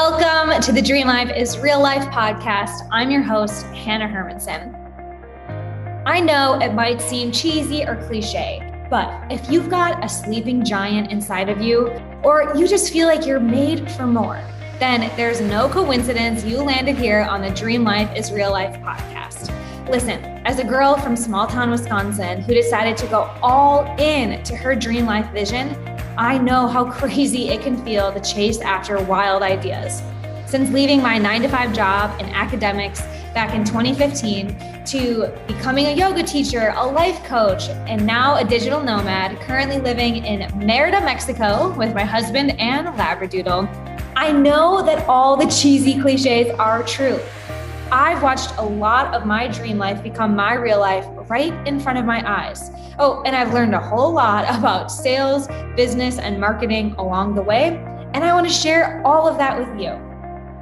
Welcome to the Dream Life is Real Life podcast. I'm your host, Hannah Hermanson. I know it might seem cheesy or cliche, but if you've got a sleeping giant inside of you, or you just feel like you're made for more, then there's no coincidence you landed here on the Dream Life is Real Life podcast. Listen, as a girl from small town Wisconsin who decided to go all in to her dream life vision, I know how crazy it can feel to chase after wild ideas. Since leaving my 9-to-5 job in academics back in 2015 to becoming a yoga teacher, a life coach, and now a digital nomad, currently living in Merida, Mexico with my husband and Labradoodle, I know that all the cheesy cliches are true. I've watched a lot of my dream life become my real life right in front of my eyes. Oh, and I've learned a whole lot about sales, business, and marketing along the way. And I want to share all of that with you.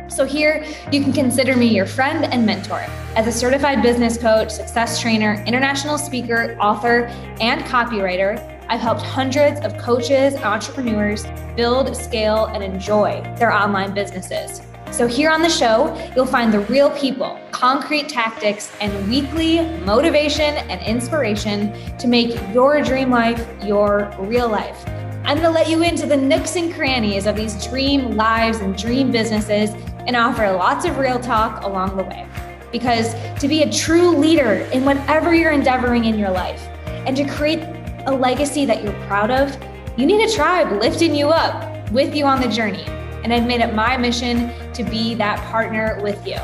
So here, you can consider me your friend and mentor. As a certified business coach, success trainer, international speaker, author, and copywriter, I've helped hundreds of coaches and entrepreneurs build, scale, and enjoy their online businesses. So here on the show, you'll find the real people, concrete tactics, and weekly motivation and inspiration to make your dream life your real life. I'm gonna let you into the nooks and crannies of these dream lives and dream businesses and offer lots of real talk along the way. Because to be a true leader in whatever you're endeavoring in your life and to create a legacy that you're proud of, you need a tribe lifting you up with you on the journey. And I've made it my mission to be that partner with you.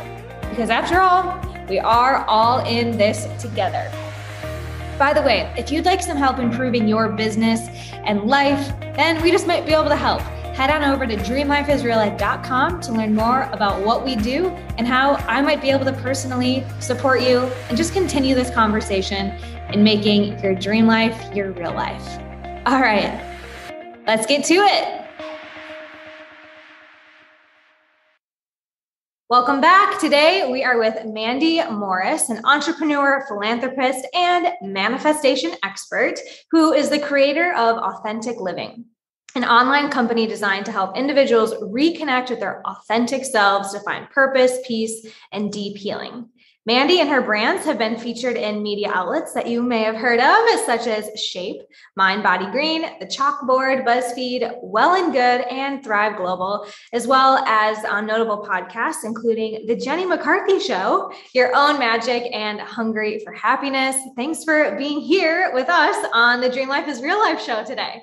Because after all, we are all in this together. By the way, if you'd like some help improving your business and life, then we just might be able to help. Head on over to dreamlifeisreallife.com to learn more about what we do and how I might be able to personally support you and just continue this conversation in making your dream life your real life. All right, let's get to it. Welcome back. Today, we are with Mandy Morris, an entrepreneur, philanthropist, and manifestation expert who is the creator of Authentic Living, an online company designed to help individuals reconnect with their authentic selves to find purpose, peace, and deep healing. Mandy and her brands have been featured in media outlets that you may have heard of, such as Shape, Mind, Body, Green, the Chalkboard, BuzzFeed, Well and Good, and Thrive Global, as well as on notable podcasts, including the Jenny McCarthy Show, Your Own Magic, and Hungry for Happiness. Thanks for being here with us on the Dream Life is Real Life show today.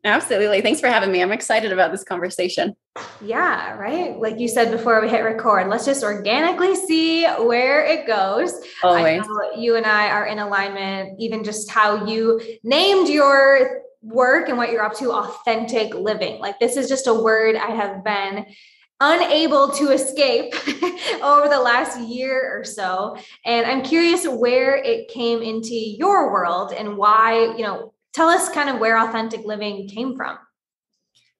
Absolutely. Thanks for having me. I'm excited about this conversation. Yeah, right. Like you said before we hit record, let's just organically see where it goes. Always. I know you and I are in alignment, even just how you named your work and what you're up to, authentic living. Like this is just a word I have been unable to escape over the last year or so. And I'm curious where it came into your world and why, tell us kind of where authentic living came from.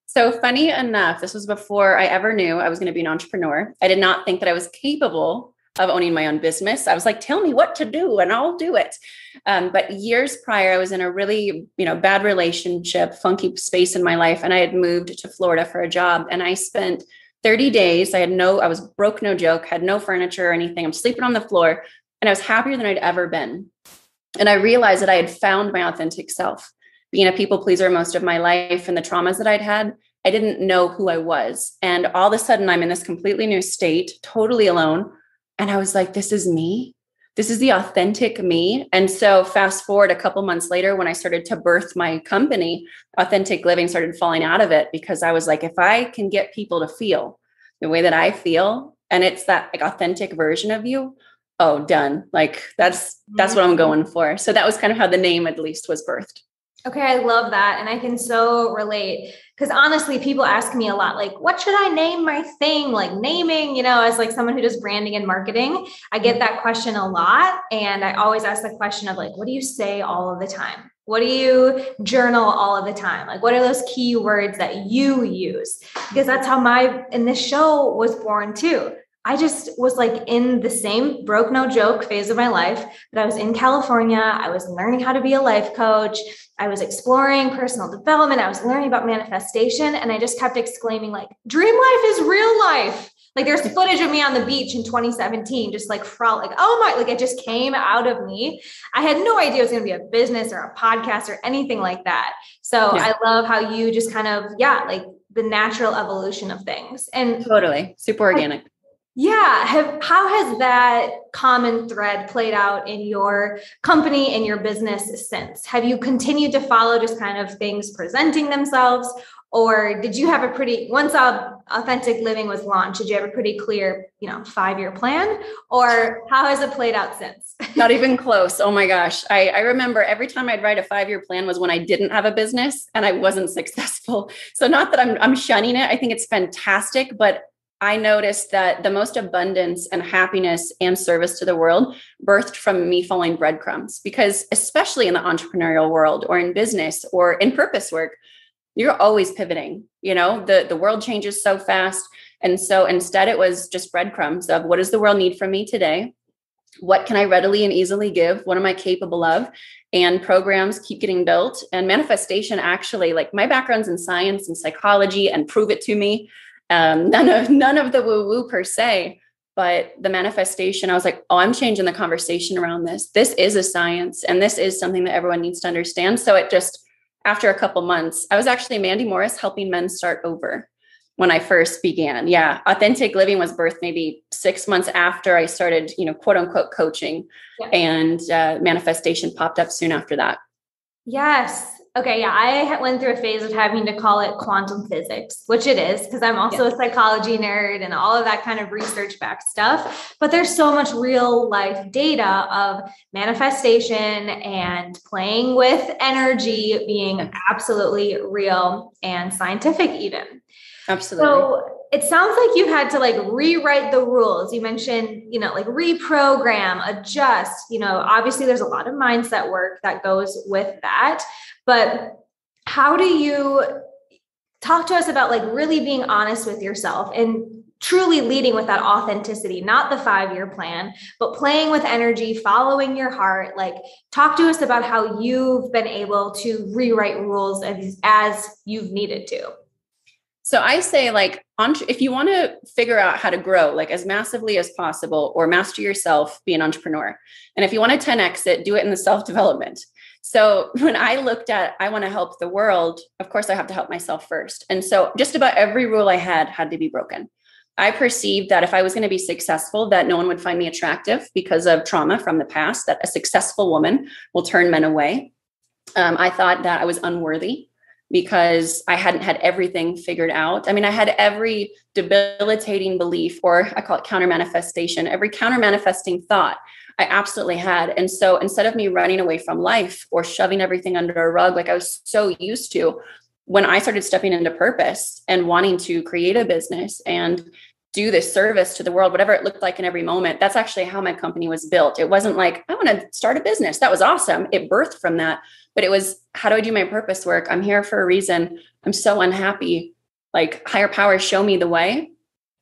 So funny enough, this was before I ever knew I was going to be an entrepreneur. I did not think that I was capable of owning my own business. I was like, tell me what to do and I'll do it. But years prior, I was in a really, bad relationship, funky space in my life. And I had moved to Florida for a job. And I spent 30 days. I was broke, no joke, had no furniture or anything. I'm sleeping on the floor and I was happier than I'd ever been. And I realized that I had found my authentic self. Being a people pleaser most of my life and the traumas that I'd had, I didn't know who I was. And all of a sudden, I'm in this completely new state, totally alone. And I was like, this is me. This is the authentic me. And so fast forward a couple months later, when I started to birth my company, Authentic Living started falling out of it because I was like, if I can get people to feel the way that I feel, and it's that authentic version of you, oh, done. Like that's what I'm going for. So that was kind of how the name at least was birthed. Okay. I love that. And I can so relate because honestly, people ask me a lot, like, what should I name my thing? Like naming, as like someone who does branding and marketing, I get that question a lot. And I always ask the question of like, what do you say all of the time? What do you journal all of the time? Like, what are those key words that you use? Because that's how this show was born too. I just was like in the same broke, no joke phase of my life, but I was in California. I was learning how to be a life coach. I was exploring personal development. I was learning about manifestation. And I just kept exclaiming like, dream life is real life. Like there's footage of me on the beach in 2017, just like frolic, like, oh my, like it just came out of me. I had no idea it was going to be a business or a podcast or anything like that. So yeah. I love how you just kind of, like the natural evolution of things. And totally super organic. How has that common thread played out in your company and your business since? Have you continued to follow just kind of things presenting themselves? Or did you have a pretty, once Authentic Living was launched, did you have a pretty clear, 5-year plan? Or how has it played out since? Not even close. Oh my gosh. I remember every time I'd write a 5-year plan was when I didn't have a business and I wasn't successful. So not that I'm shunning it. I think it's fantastic, but I noticed that the most abundance and happiness and service to the world birthed from me following breadcrumbs, because especially in the entrepreneurial world or in business or in purpose work, you're always pivoting. The world changes so fast. And so instead it was just breadcrumbs of what does the world need from me today? What can I readily and easily give? What am I capable of? And programs keep getting built. And manifestation, actually, like my background's in science and psychology and prove it to me. None of the woo-woo per se, but the manifestation, I was like, oh, I'm changing the conversation around this. This is a science and this is something that everyone needs to understand. So it just, after a couple months, I was actually Mandy Morris helping men start over when I first began. Yeah. Authentic Living was birthed maybe 6 months after I started, quote unquote coaching, and manifestation popped up soon after that. Yes. Okay. Yeah. I went through a phase of having to call it quantum physics, which it is, because I'm also a psychology nerd and all of that kind of research backed stuff. But there's so much real life data of manifestation and playing with energy being absolutely real and scientific even. Absolutely. So it sounds like you've had to like rewrite the rules. You mentioned, like reprogram, adjust, obviously there's a lot of mindset work that goes with that. But how do you talk to us about like really being honest with yourself and truly leading with that authenticity, not the 5-year plan, but playing with energy, following your heart? Like talk to us about how you've been able to rewrite rules as you've needed to. So I say if you want to figure out how to grow like as massively as possible or master yourself, be an entrepreneur. And if you want to 10X it, do it in the self-development. So when I looked at, I want to help the world, of course I have to help myself first. And so just about every rule I had to be broken. I perceived that if I was going to be successful, that no one would find me attractive because of trauma from the past, that a successful woman will turn men away. I thought that I was unworthy because I hadn't had everything figured out. I mean, I had every debilitating belief, or I call it counter manifestation, every counter manifesting thought I absolutely had. And so instead of me running away from life or shoving everything under a rug, like I was so used to, when I started stepping into purpose and wanting to create a business and do this service to the world, whatever it looked like in every moment, that's actually how my company was built. It wasn't like, I want to start a business. That was awesome. It birthed from that. But it was, how do I do my purpose work? I'm here for a reason. I'm so unhappy. Like higher power, show me the way.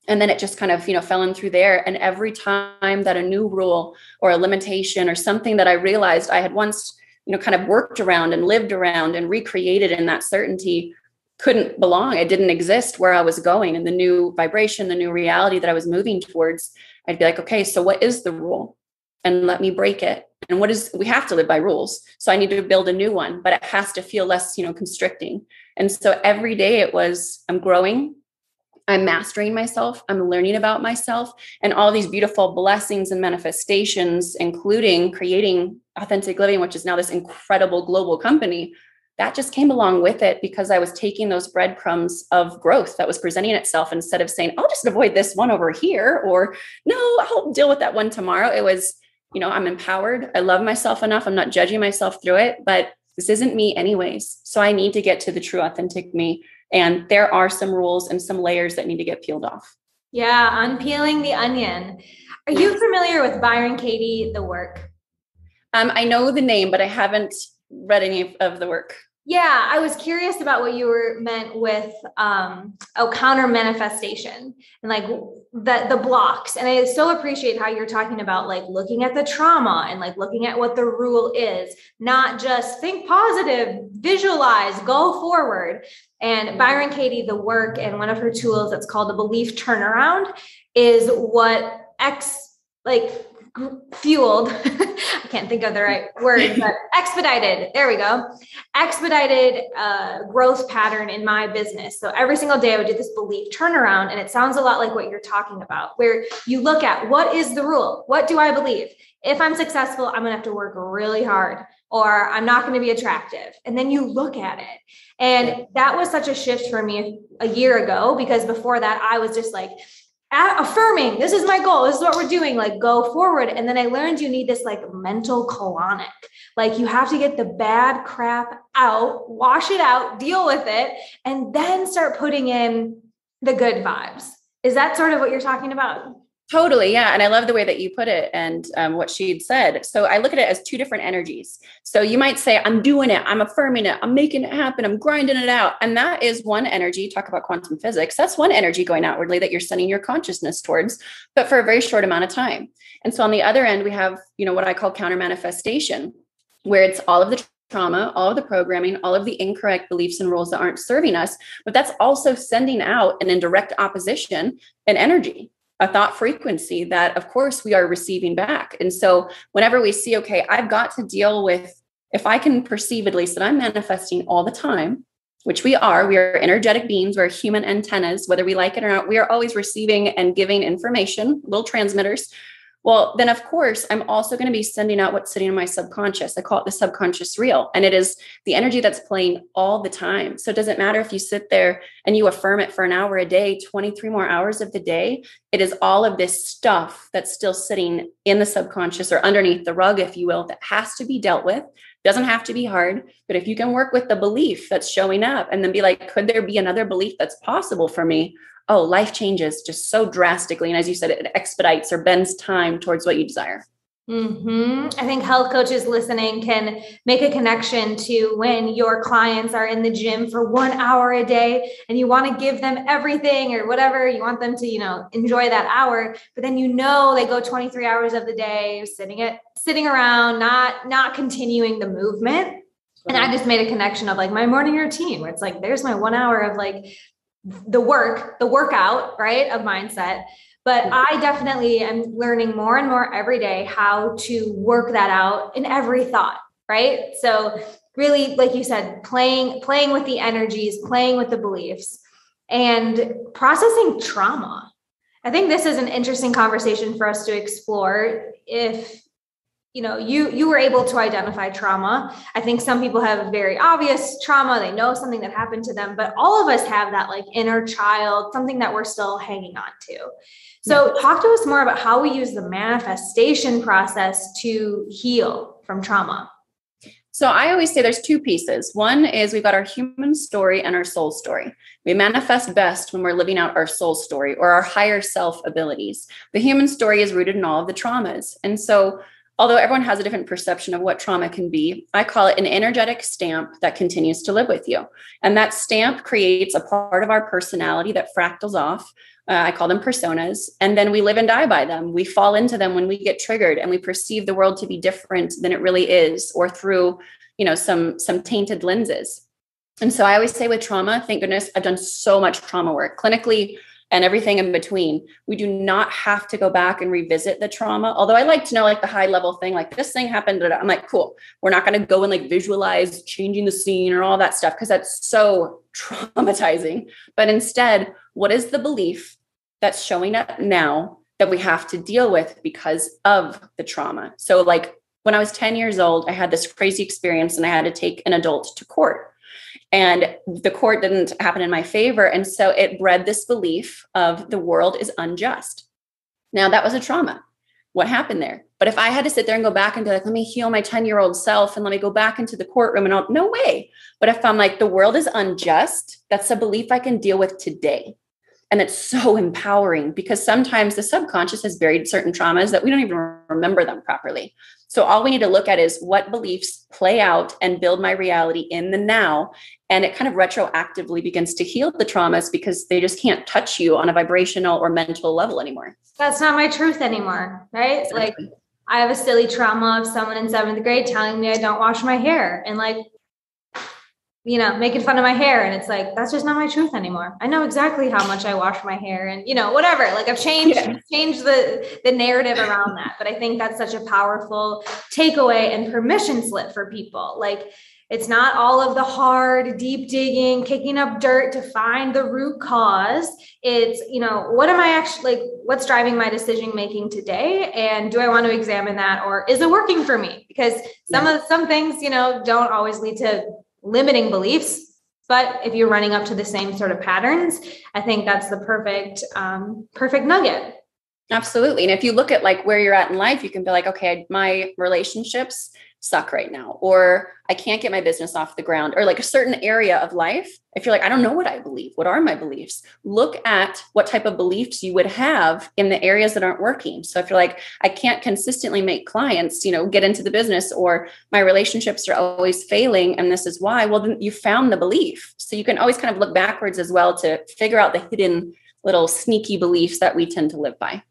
And then it just kind of, fell in through there. And every time that a new rule or a limitation or something that I realized I had once, kind of worked around and lived around and recreated in that certainty couldn't belong. It didn't exist where I was going, and the new vibration, the new reality that I was moving towards, I'd be like, okay, so what is the rule? And let me break it. And we have to live by rules. So I need to build a new one, but it has to feel less, constricting. And so every day it was, I'm growing, I'm mastering myself, I'm learning about myself, and all these beautiful blessings and manifestations, including creating Authentic Living, which is now this incredible global company, that just came along with it because I was taking those breadcrumbs of growth that was presenting itself instead of saying, I'll just avoid this one over here, or no, I'll deal with that one tomorrow. It was, I'm empowered. I love myself enough. I'm not judging myself through it, but this isn't me anyways. So I need to get to the true authentic me. And there are some rules and some layers that need to get peeled off. Yeah. Unpeeling the onion. Are you familiar with Byron Katie, The Work? I know the name, but I haven't read any of the work. Yeah, I was curious about what you were meant with counter manifestation and like the blocks. And I so appreciate how you're talking about like looking at the trauma and like looking at what the rule is, not just think positive, visualize, go forward. And Byron Katie, the work and one of her tools that's called the belief turnaround is what fueled, I can't think of the right word, but expedited. There we go. Expedited growth pattern in my business. So every single day I would do this belief turnaround. And it sounds a lot like what you're talking about, where you look at what is the rule? What do I believe? If I'm successful, I'm going to have to work really hard, or I'm not going to be attractive. And then you look at it. And that was such a shift for me a year ago, because before that I was just like, affirming, this is my goal. This is what we're doing. Like, go forward. And then I learned you need this like mental colonic. Like you have to get the bad crap out, wash it out, deal with it, and then start putting in the good vibes. Is that sort of what you're talking about? Totally. Yeah. And I love the way that you put it and what she'd said. So I look at it as two different energies. So you might say, I'm doing it. I'm affirming it. I'm making it happen. I'm grinding it out. And that is one energy. Talk about quantum physics. That's one energy going outwardly that you're sending your consciousness towards, but for a very short amount of time. And so on the other end, we have, what I call counter manifestation, where it's all of the trauma, all of the programming, all of the incorrect beliefs and rules that aren't serving us. But that's also sending out and in direct opposition an energy, a thought frequency that, of course, we are receiving back. And so whenever we see, okay, I've got to deal with, if I can perceive at least that I'm manifesting all the time, which we are energetic beings, we're human antennas, whether we like it or not, we are always receiving and giving information, little transmitters. Well, then of course, I'm also going to be sending out what's sitting in my subconscious. I call it the subconscious reel. And it is the energy that's playing all the time. So it doesn't matter if you sit there and you affirm it for an hour a day, 23 more hours of the day. It is all of this stuff that's still sitting in the subconscious or underneath the rug, if you will, that has to be dealt with. Doesn't have to be hard, but if you can work with the belief that's showing up and then be like, could there be another belief that's possible for me? Oh, life changes just so drastically. And as you said, it expedites or bends time towards what you desire. I think health coaches listening can make a connection to when your clients are in the gym for 1 hour a day and you want to give them everything or whatever. You want them to, enjoy that hour, but then, they go 23 hours of the day sitting around, not continuing the movement. And I just made a connection of like my morning routine where it's like, there's my 1 hour of like the workout, right, of mindset. But I definitely am learning more and more every day how to work that out in every thought, right? So really, like you said, playing with the energies, playing with the beliefs, and processing trauma. I think this is an interesting conversation for us to explore. If you were able to identify trauma. I think some people have very obvious trauma. They know something that happened to them, but all of us have that like inner child, something that we're still hanging on to. So talk to us more about how we use the manifestation process to heal from trauma. So I always say there's two pieces. One is we've got our human story and our soul story. We manifest best when we're living out our soul story or our higher self abilities. The human story is rooted in all of the traumas. And so although everyone has a different perception of what trauma can be, I call it an energetic stamp that continues to live with you. And that stamp creates a part of our personality that fractals off. I call them personas. And then we live and die by them. We fall into them when we get triggered and we perceive the world to be different than it really is, or through, some tainted lenses. And so I always say with trauma, thank goodness, I've done so much trauma work clinically and everything in between. We do not have to go back and revisit the trauma. Although I like to know like the high level thing, like this thing happened. I'm like, cool. We're not going to go and like visualize changing the scene or all that stuff, because that's so traumatizing. But instead, what is the belief that's showing up now that we have to deal with because of the trauma? So like when I was 10 years old, I had this crazy experience and I had to take an adult to court. And the court didn't happen in my favor. And so it bred this belief of the world is unjust. Now that was a trauma. What happened there? But if I had to sit there and go back and be like, let me heal my 10-year-old self and let me go back into the courtroom and all, no way. But if I'm like, the world is unjust, that's a belief I can deal with today. And it's so empowering because sometimes the subconscious has buried certain traumas that we don't even remember them properly. So all we need to look at is what beliefs play out and build my reality in the now. And it kind of retroactively begins to heal the traumas because they just can't touch you on a vibrational or mental level anymore. That's not my truth anymore, right? Exactly. Like I have a silly trauma of someone in 7th grade telling me I don't wash my hair and like, you know, making fun of my hair. And it's like, that's just not my truth anymore. I know exactly how much I wash my hair and, you know, whatever, like I've changed the narrative around that. But I think that's such a powerful takeaway and permission slip for people. Like it's not all of the hard, deep digging, kicking up dirt to find the root cause. It's, you know, what am I actually like, what's driving my decision making today? And do I want to examine that or is it working for me? Because some things, you know, don't always lead to limiting beliefs, but if you're running up to the same sort of patterns, I think that's the perfect nugget. Absolutely. And if you look at like where you're at in life, you can be like, okay, my relationships suck right now, or I can't get my business off the ground, or like a certain area of life. If you're like, I don't know what I believe, what are my beliefs? Look at what type of beliefs you would have in the areas that aren't working. So if you're like, I can't consistently make clients, you know, get into the business, or my relationships are always failing, and this is why, well, then you found the belief. So you can always kind of look backwards as well to figure out the hidden little sneaky beliefs that we tend to live by.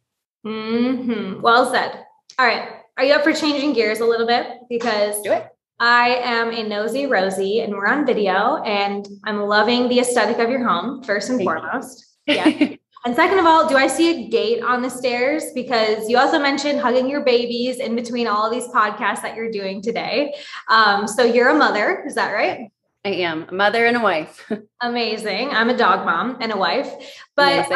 Mm-hmm. Well said. All right. Are you up for changing gears a little bit? Because do it. I am a nosy Rosie and we're on video and I'm loving the aesthetic of your home, first and foremost. Yeah. And second of all, do I see a gate on the stairs? Because you also mentioned hugging your babies in between all of these podcasts that you're doing today. So you're a mother, is that right? I am a mother and a wife. Amazing. I'm a dog mom and a wife, but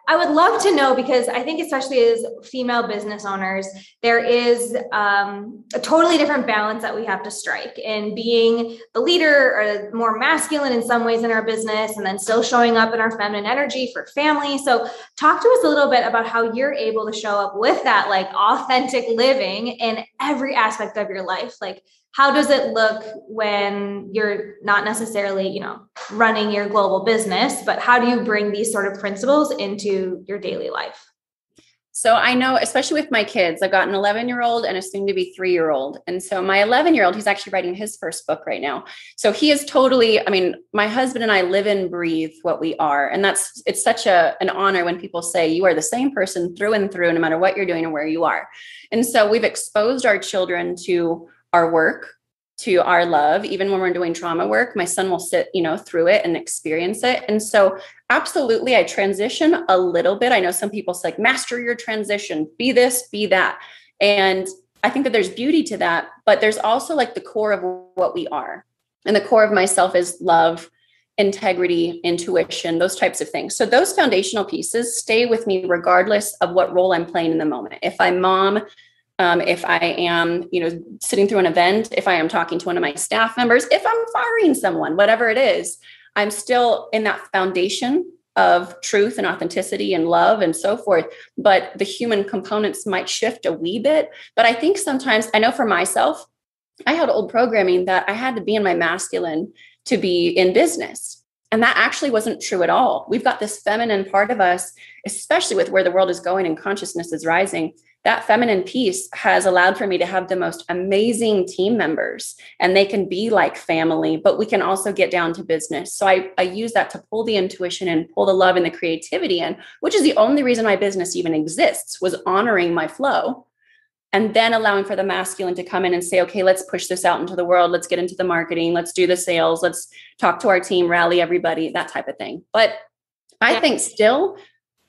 I would love to know, because I think especially as female business owners, there is a totally different balance that we have to strike in being the leader or more masculine in some ways in our business, and then still showing up in our feminine energy for family. So talk to us a little bit about how you're able to show up with that like authentic living in every aspect of your life. Like, how does it look when you're not necessarily, you know, running your global business, but how do you bring these sort of principles into your daily life? So I know, especially with my kids, I've got an 11-year-old and a soon to be 3-year-old. And so my 11-year-old, he's actually writing his first book right now. So he is totally, I mean, my husband and I live and breathe what we are. And it's such an honor when people say you are the same person through and through, no matter what you're doing and where you are. And so we've exposed our children to our work, to our love. Even when we're doing trauma work, my son will sit, you know, through it and experience it. And so absolutely, I transition a little bit. I know some people say like, master your transition, be this, be that. And I think that there's beauty to that, but there's also like the core of what we are. And the core of myself is love, integrity, intuition, those types of things. So those foundational pieces stay with me regardless of what role I'm playing in the moment. If I'm mom, if I am, you know, sitting through an event, if I am talking to one of my staff members, if I'm firing someone, whatever it is, I'm still in that foundation of truth and authenticity and love and so forth. But the human components might shift a wee bit. But I think sometimes, I know for myself, I had old programming that I had to be in my masculine to be in business. And that actually wasn't true at all. We've got this feminine part of us, especially with where the world is going and consciousness is rising. That feminine piece has allowed for me to have the most amazing team members, and they can be like family, but we can also get down to business. So I use that to pull the intuition and pull the love and the creativity in, which is the only reason my business even exists, was honoring my flow. And then allowing for the masculine to come in and say, okay, let's push this out into the world. Let's get into the marketing. Let's do the sales. Let's talk to our team, rally everybody, that type of thing. But I think still,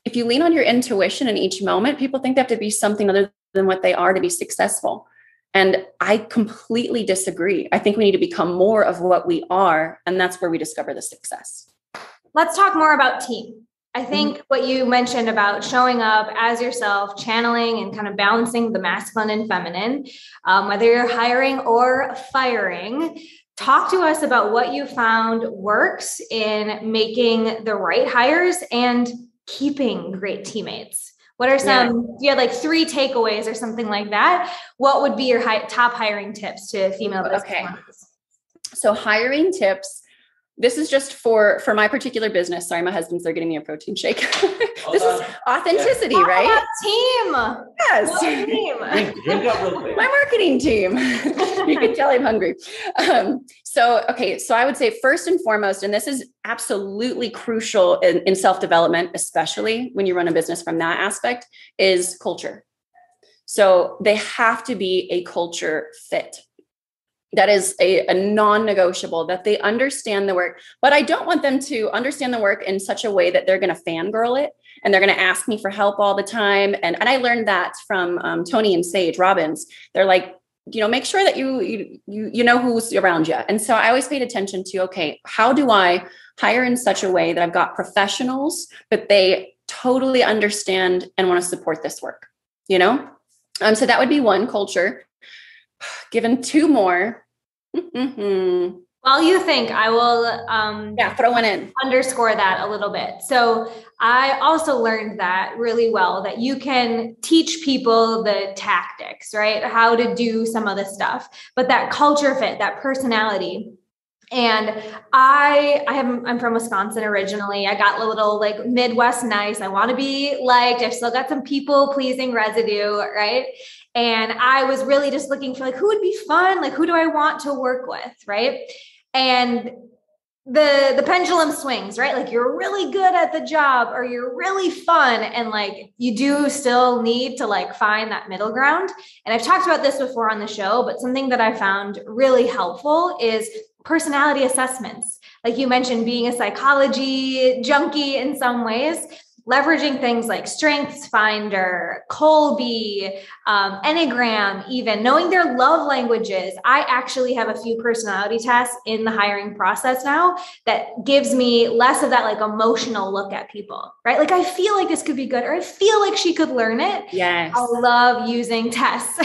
if you lean on your intuition in each moment, people think they have to be something other than what they are to be successful. And I completely disagree. I think we need to become more of what we are. And that's where we discover the success. Let's talk more about team. I think what you mentioned about showing up as yourself, channeling and kind of balancing the masculine and feminine, whether you're hiring or firing, talk to us about what you found works in making the right hires and keeping great teammates. What are some, you had like 3 takeaways or something like that. What would be your top hiring tips to female business owners? So hiring tips, This is just for my particular business. Sorry, my husband's there getting me a protein shake. This is authenticity, right? Team. Yes. Team. Drink up real quick. My marketing team. You can tell I'm hungry. So I would say first and foremost, and this is absolutely crucial in self-development, especially when you run a business from that aspect, is culture. So they have to be a culture fit. That is a non-negotiable, that they understand the work, but I don't want them to understand the work in such a way that they're going to fangirl it and they're going to ask me for help all the time. And I learned that from Tony and Sage Robbins. They're like, make sure that you know who's around you. And so I always paid attention to, okay, how do I hire in such a way that I've got professionals, but they totally understand and want to support this work, So that would be one, culture. Given two more. While you think, I will throw one in. Underscore that a little bit. So I also learned that really well, that you can teach people the tactics, right? How to do some of the stuff, but that culture fit, that personality. And I'm from Wisconsin originally. I got a little like Midwest nice. I want to be liked. I've still got some people pleasing residue, right? And I was really just looking for like, who would be fun? Like, who do I want to work with? Right. And the pendulum swings, right? Like you're really good at the job or you're really fun. And like, you do still need to like find that middle ground. And I've talked about this before on the show, but something that I found really helpful is personality assessments. Like you mentioned, being a psychology junkie in some ways, leveraging things like Strengths Finder, Colby, Enneagram, even knowing their love languages. I actually have a few personality tests in the hiring process now that gives me less of that like emotional look at people, right? Like I feel like this could be good, or I feel like she could learn it. Yes. I love using tests.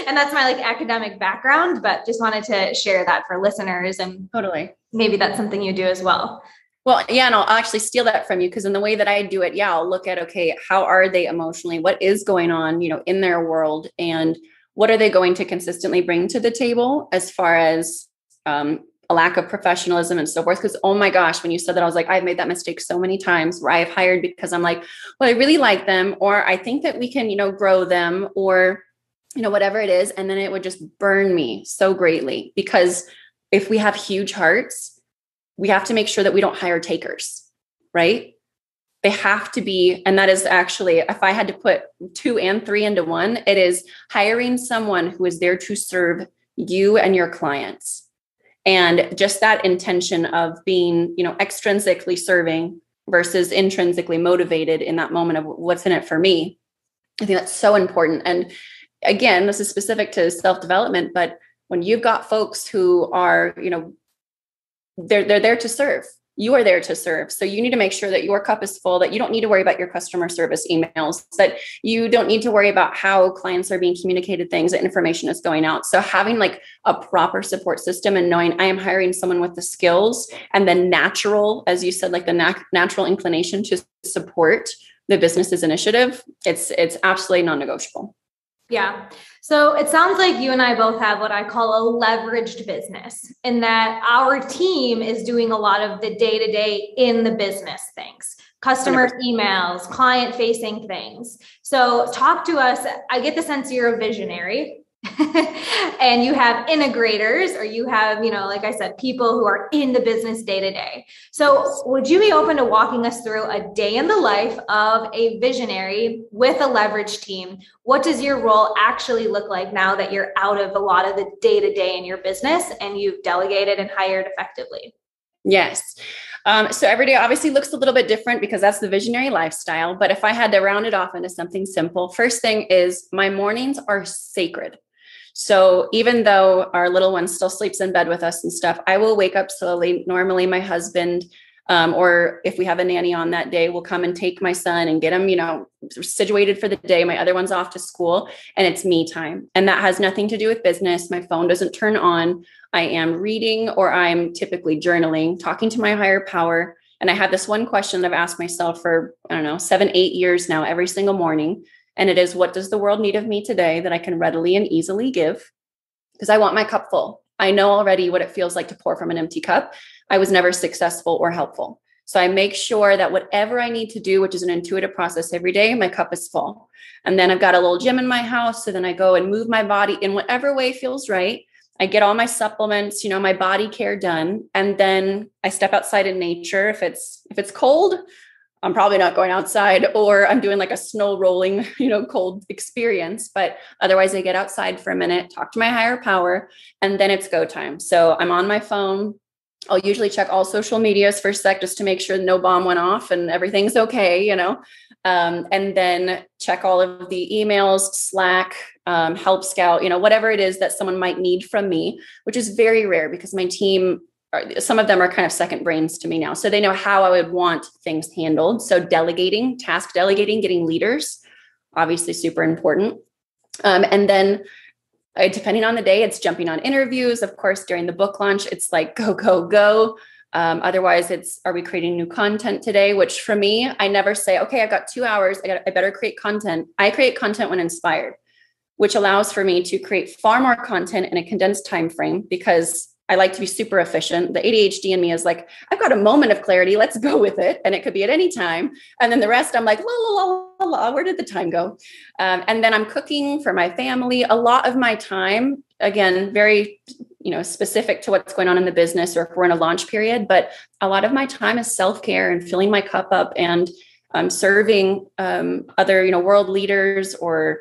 And that's my like academic background, but just wanted to share that for listeners, and totally, maybe that's something you do as well. Well, yeah, and I'll actually steal that from you, because in the way that I do it, I'll look at, okay, how are they emotionally? What is going on, in their world, and what are they going to consistently bring to the table as far as a lack of professionalism and so forth? Because, oh my gosh, when you said that, I was like, I've made that mistake so many times where I've hired because I'm like, well, I really like them, or I think that we can, grow them, or, whatever it is. And then it would just burn me so greatly, because if we have huge hearts, we have to make sure that we don't hire takers, right? They have to be, and that is actually, if I had to put 2 and 3 into one, it is hiring someone who is there to serve you and your clients. And just that intention of being, extrinsically serving versus intrinsically motivated in that moment of what's in it for me. I think that's so important. And again, this is specific to self-development, but when you've got folks who are, they're there to serve. You are there to serve. So you need to make sure that your cup is full, that you don't need to worry about your customer service emails, that you don't need to worry about how clients are being communicated things, that information is going out. So having like a proper support system and knowing I am hiring someone with the skills and the natural, as you said, like the natural inclination to support the business's initiative, it's absolutely non-negotiable. Yeah. So it sounds like you and I both have what I call a leveraged business, in that our team is doing a lot of the day-to-day in the business things, customer emails, client-facing things. So talk to us. I get the sense you're a visionary. And you have integrators, or you have, like I said, people who are in the business day to day. So would you be open to walking us through a day in the life of a visionary with a leverage team? What does your role actually look like now that you're out of a lot of the day to day in your business and you've delegated and hired effectively? Yes. So every day obviously looks a little bit different, because that's the visionary lifestyle. But if I had to round it off into something simple, first thing is my mornings are sacred. So even though our little one still sleeps in bed with us and stuff, I will wake up slowly. Normally my husband, or if we have a nanny on that day, will come and take my son and get him, situated for the day. My other one's off to school, and it's me time. And that has nothing to do with business. My phone doesn't turn on. I am reading, or I'm typically journaling, talking to my higher power. And I have this one question that I've asked myself for, 7-8 years now, every single morning. And it is, what does the world need of me today that I can readily and easily give? Because I want my cup full. I know already what it feels like to pour from an empty cup. I was never successful or helpful. So I make sure that whatever I need to do, which is an intuitive process every day, my cup is full. And then I've got a little gym in my house. So then I go and move my body in whatever way feels right. I get all my supplements, my body care done. And then I step outside in nature. If it's cold, I'm probably not going outside, or I'm doing like a snow rolling, cold experience. But otherwise I get outside for a minute, talk to my higher power, and then it's go time. So I'm on my phone. I'll usually check all social medias for a sec, just to make sure no bomb went off and everything's okay, and then check all of the emails, Slack, Help Scout, whatever it is that someone might need from me, which is very rare because my team, some of them are kind of second brains to me now. So they know how I would want things handled. So delegating, task delegating, getting leaders, obviously super important. And then depending on the day, it's jumping on interviews. Of course, during the book launch, it's like, go, go, go. Otherwise it's, are we creating new content today? Which for me, I never say, okay, I've got 2 hours. I better create content. I create content when inspired, which allows for me to create far more content in a condensed time frame, because I like to be super efficient. The ADHD in me is like, I've got a moment of clarity. Let's go with it. And it could be at any time. And then the rest, I'm like, la, la, la, la, la, where did the time go? And then I'm cooking for my family. A lot of my time, again, very, specific to what's going on in the business, or if we're in a launch period, but a lot of my time is self-care and filling my cup up and serving other, world leaders or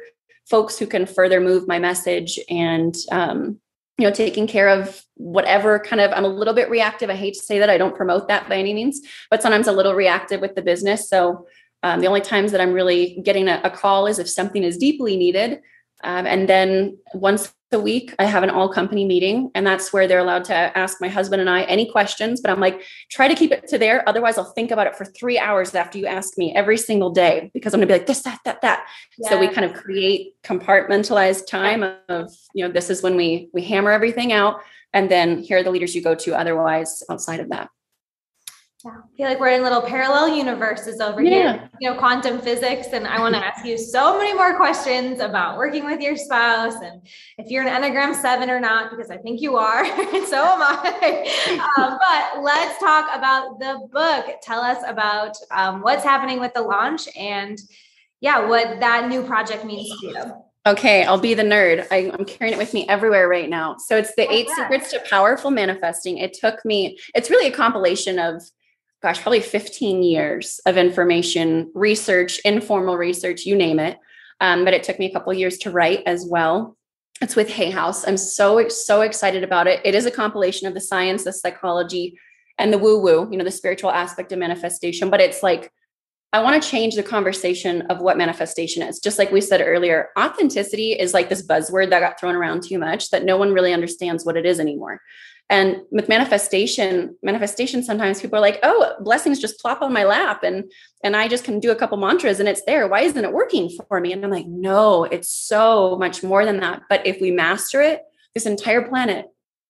folks who can further move my message, and taking care of whatever kind of, I'm a little bit reactive. I hate to say that. I don't promote that by any means, but sometimes a little reactive with the business. So the only times that I'm really getting a call is if something is deeply needed. And then once a week, I have an all company meeting, and that's where they're allowed to ask my husband and I any questions, but I'm like, try to keep it to there. Otherwise I'll think about it for 3 hours after you ask me every single day, because I'm gonna be like this, that. Yeah. So we kind of create compartmentalized time of, this is when we hammer everything out. And then here are the leaders you go to otherwise outside of that. Yeah. I feel like we're in little parallel universes over here, quantum physics. And I want to ask you so many more questions about working with your spouse, and if you're an Enneagram 7 or not, because I think you are, and so am I. But let's talk about the book. Tell us about what's happening with the launch, and what that new project means to you. Okay, I'll be the nerd. I'm carrying it with me everywhere right now. So it's the 8 Secrets to Powerful Manifesting. It's really a compilation of, probably 15 years of information, research, informal research, you name it. But it took me a couple of years to write as well. It's with Hay House. I'm so excited about it. It is a compilation of the science, the psychology, and the woo-woo, the spiritual aspect of manifestation. But it's like, I want to change the conversation of what manifestation is. Just like we said earlier, authenticity is like this buzzword that got thrown around too much that no one really understands what it is anymore. And with manifestation, sometimes people are like, oh, blessings just plop on my lap and I just can do a couple mantras and it's there. Why isn't it working for me? And I'm like, no, it's so much more than that. But if we master it, this entire planet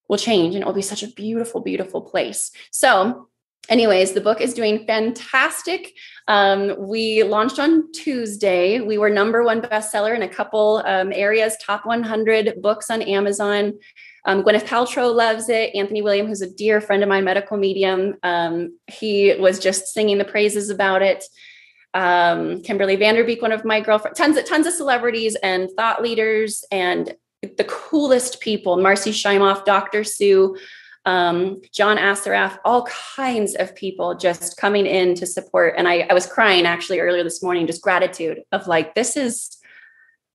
will change and it will be such a beautiful, beautiful place. So anyways, the book is doing fantastic. We launched on Tuesday. We were #1 bestseller in a couple areas, top 100 books on Amazon. Gwyneth Paltrow loves it. Anthony William, who's a dear friend of mine, medical medium, he was just singing the praises about it. Kimberly Vanderbeek, one of my girlfriends, tons of celebrities and thought leaders and the coolest people, Marcy Shimoff, Dr. Sue, John Assaraf, all kinds of people just coming in to support. And I was crying actually earlier this morning, just gratitude of like, this is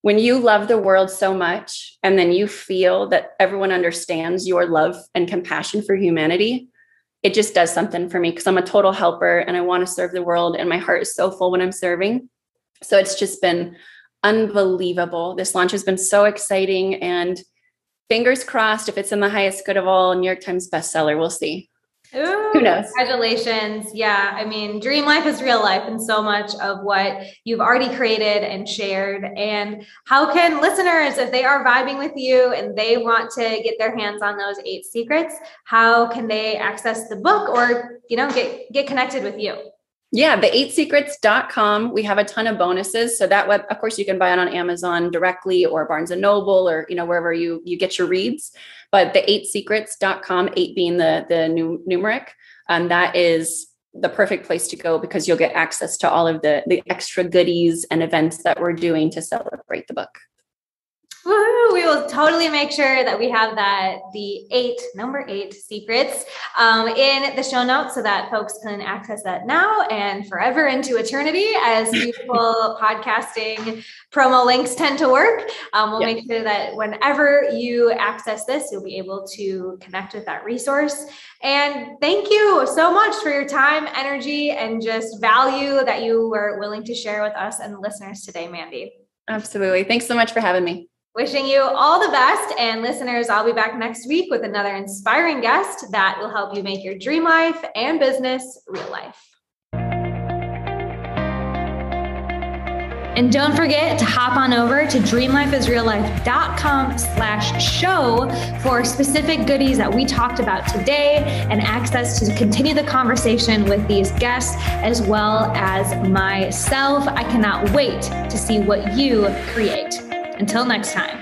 when you love the world so much, and then you feel that everyone understands your love and compassion for humanity, it just does something for me because I'm a total helper and I want to serve the world. And my heart is so full when I'm serving. So it's just been unbelievable. This launch has been so exciting, and fingers crossed, if it's in the highest good of all, New York Times bestseller, we'll see. Ooh, who knows? Congratulations. Yeah. I mean, dream life is real life, and so much of what you've already created and shared. And how can listeners, if they are vibing with you and they want to get their hands on those 8 secrets, how can they access the book or, get connected with you? Yeah, the8secrets.com. We have a ton of bonuses. So that web, of course, you can buy it on Amazon directly or Barnes and Noble or, wherever you get your reads. But the8secrets.com, 8 being the numeric, that is the perfect place to go because you'll get access to all of the extra goodies and events that we're doing to celebrate the book. Woo-hoo. We will totally make sure that we have the number 8 secrets in the show notes so that folks can access that now and forever into eternity as beautiful podcasting promo links tend to work. We'll make sure that whenever you access this, you'll be able to connect with that resource. And thank you so much for your time, energy, and just value that you were willing to share with us and the listeners today, Mandy. Absolutely. Thanks so much for having me. Wishing you all the best. And listeners, I'll be back next week with another inspiring guest that will help you make your dream life and business real life. And don't forget to hop on over to dreamlifeisreallife.com/show for specific goodies that we talked about today and access to continue the conversation with these guests as well as myself. I cannot wait to see what you create. Until next time.